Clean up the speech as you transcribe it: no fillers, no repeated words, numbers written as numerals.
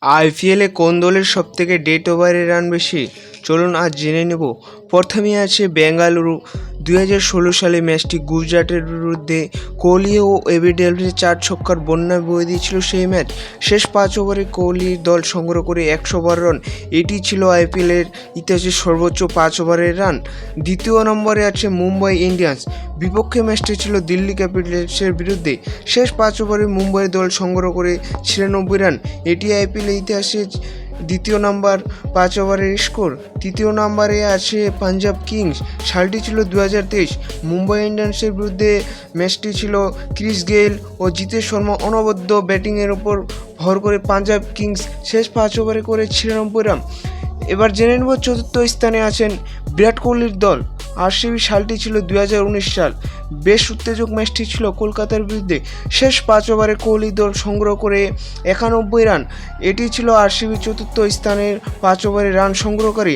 আইপিএলে কোন দলের সবথেকে ডেথ ওভারে রান বেশি? চলুন আজ জেনে নেব। প্রথমে আছে বেঙ্গালুরু। 2016 সালে ম্যাচটি গুজরাটের বিরুদ্ধে কোহলি ও এবি ডিভিলিয়ার্সের 4 ছক্কার বন্যায় বয়ে দিয়েছিল সেই ম্যাচ। শেষ 5 ওভারে কোহলির দল সংগ্রহ করে 112 রান। এটি ছিল আইপিএলের ইতিহাসে সর্বোচ্চ 5 ওভারের রান। দ্বিতীয় নম্বরে আছে মুম্বাই ইন্ডিয়ান্স। বিপক্ষে ম্যাচটি ছিল দিল্লি ক্যাপিটালসের বিরুদ্ধে। শেষ 5 ওভারে মুম্বাই দল সংগ্রহ করে 96 রান। এটি আইপিএল ইতিহাসে দ্বিতীয় নাম্বার 5 ওভারের স্কোর। তৃতীয় নম্বরে আছে পাঞ্জাব কিংস। সালটি ছিল 2023। মুম্বাই ইন্ডিয়ান্সের বিরুদ্ধে ম্যাচটি ছিল। ক্রিস গেইল ও জিতেশ শর্মা অনবদ্য ব্যাটিংয়ের উপর ভর করে পাঞ্জাব কিংস শেষ 5 ওভারে করে 96 রান। এবার জেনে নেব চতুর্থ স্থানে আছেন বিরাট কোহলির দল। আরসিবি। সালটি ছিল 2019 সাল। বেশ উত্তেজক ম্যাচটি ছিল কলকাতার বিরুদ্ধে। শেষ 5 ওভারে কোহলি দল সংগ্রহ করে 91 রান। এটি ছিল আরসিবি চতুর্থ স্থানের 5 ওভারে রান সংগ্রহকারী।